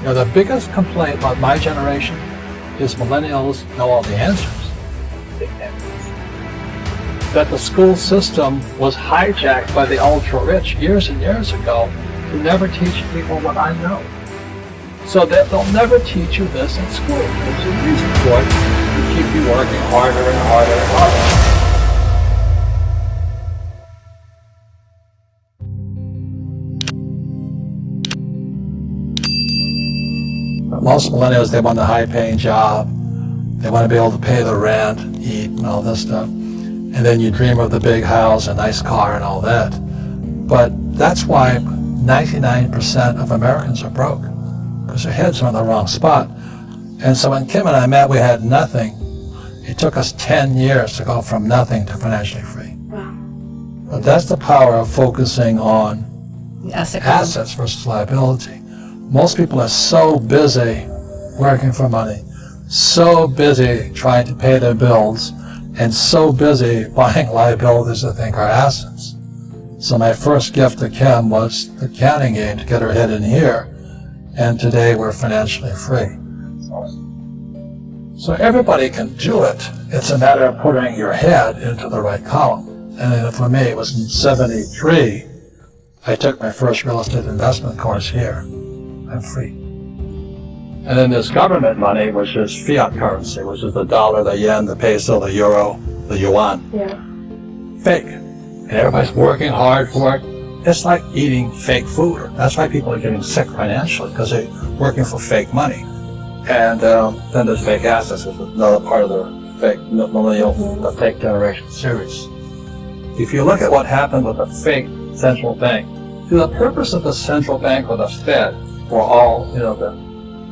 The biggest complaint about my generation is millennials know all the answers. They can't. That the school system was hijacked by the ultra-rich years and years ago to never teach people what I know. So that they'll never teach you this in school. There's a reason for it to keep you working harder and harder and harder. Most millennials, they want a high-paying job. They want to be able to pay the rent, eat, and all this stuff. And then you dream of the big house, a nice car, and all that. But that's why 99% of Americans are broke, because their heads are in the wrong spot. And so when Kim and I met, we had nothing. It took us 10 years to go from nothing to financially free. Wow. But that's the power of focusing on Assets versus liability. Most people are so busy working for money, so busy trying to pay their bills, and so busy buying liabilities they think are assets. So my first gift to Kim was the accounting game to get her head in here, and today we're financially free. So everybody can do it. It's a matter of putting your head into the right column. And then for me, it was in '73, I took my first real estate investment course here. I'm free. And then there's government money, which is fiat currency, which is the dollar, the yen, the peso, the euro, the yuan. Yeah. Fake. And everybody's working hard for it. It's like eating fake food. That's why people are getting sick financially, because they're working for fake money. And then there's fake assets, is another part of the fake millennial, the fake generation series. If you look at what happened with the fake central bank, the purpose of the central bank or the Fed, or all, the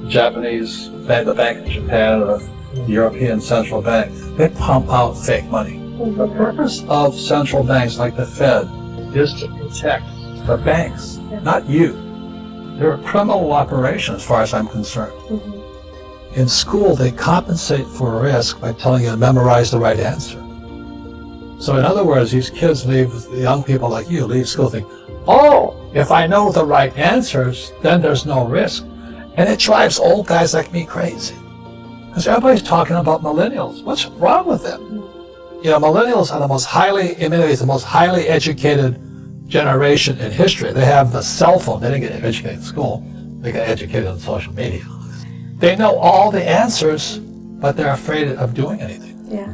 Japanese bank, the Bank of Japan, or the European Central Bank, they pump out fake money. The purpose of central banks like the Fed is to protect the banks, not you. They're a criminal operation as far as I'm concerned. In school, they compensate for risk by telling you to memorize the right answer. So in other words, these kids leave, the young people like you, leave school thinking, oh, if I know the right answers, then there's no risk. And it drives old guys like me crazy. Because everybody's talking about millennials. What's wrong with them? Millennials are the most highly educated generation in history. They have the cell phone. They didn't get educated in school. They got educated on social media. They know all the answers, but they're afraid of doing anything. Yeah.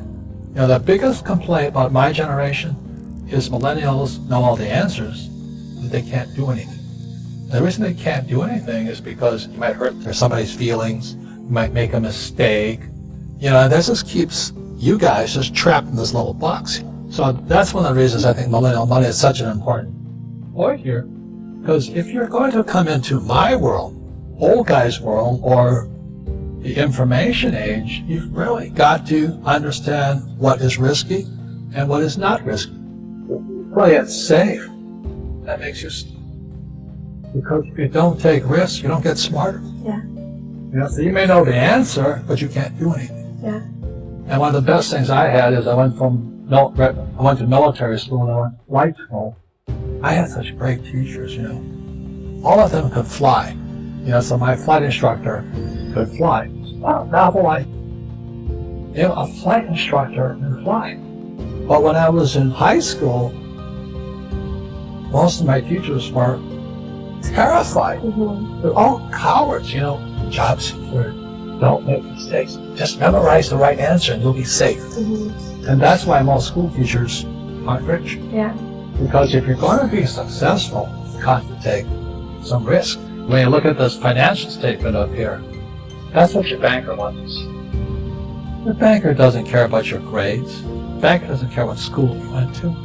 The biggest complaint about my generation is millennials know all the answers, but they can't do anything. The reason they can't do anything is because you might hurt somebody's feelings, you might make a mistake. This just keeps you guys just trapped in this little box. So that's one of the reasons I think millennial money is such an important point here. Because if you're going to come into my world, old guy's world, or the information age, you've really got to understand what is risky and what is not risky. Play it safe. That makes you, because if you don't take risks, you don't get smarter. Yeah. So you may know the answer, but you can't do anything. Yeah. And one of the best things I had is I went to military school and I went to flight school. I had such great teachers, All of them could fly. So my flight instructor could fly. Novel life. A flight instructor can fly. But when I was in high school, most of my teachers were terrified. They're all cowards, job security. Don't make mistakes. Just memorize the right answer and you'll be safe. And that's why most school teachers aren't rich. Yeah. Because if you're going to be successful, you've got to take some risk. When you look at this financial statement up here, that's what your banker wants. The banker doesn't care about your grades. The banker doesn't care what school you went to.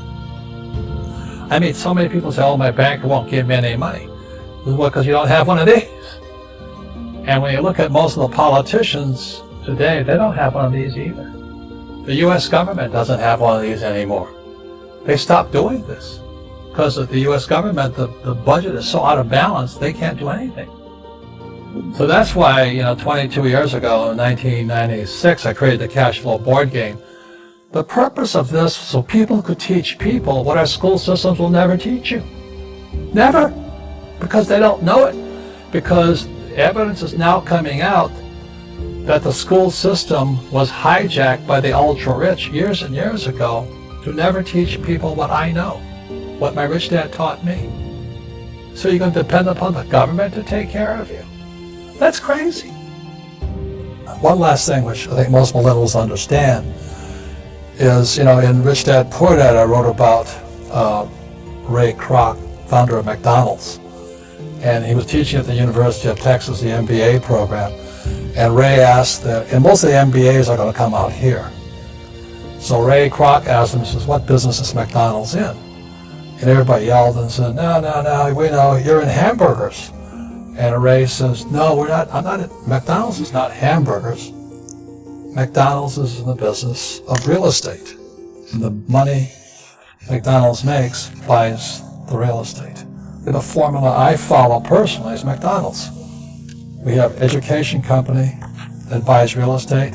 I mean, so many people say, oh, my banker won't give me any money. Well, because you don't have one of these. And when you look at most of the politicians today, they don't have one of these either. The U.S. government doesn't have one of these anymore. They stopped doing this. Because of the U.S. government, the budget is so out of balance, they can't do anything. So that's why, 22 years ago, in 1996, I created the cash flow board game. The purpose of this, so people could teach people what our school systems will never teach you. Never. Because they don't know it. Because evidence is now coming out that the school system was hijacked by the ultra-rich years and years ago to never teach people what I know, what my rich dad taught me. So you're going to depend upon the government to take care of you. That's crazy. One last thing which I think most millennials understand is, in Rich Dad, Poor Dad, I wrote about Ray Kroc, founder of McDonald's. And he was teaching at the University of Texas, the MBA program. And Ray asked, and most of the MBAs are going to come out here. So Ray Kroc asked him, he says, what business is McDonald's in? And everybody yelled and said, no, we know you're in hamburgers. And Ray says, no, we're not, McDonald's is not hamburgers. McDonald's is in the business of real estate. And the money McDonald's makes buys the real estate. The formula I follow personally is McDonald's. We have education company that buys real estate,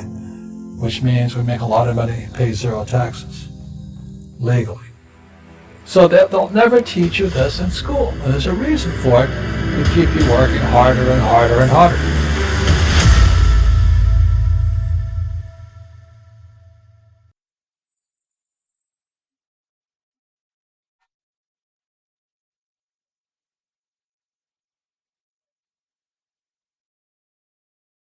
which means we make a lot of money, pay zero taxes, legally. So they'll never teach you this in school, and there's a reason for it, to keep you working harder and harder and harder.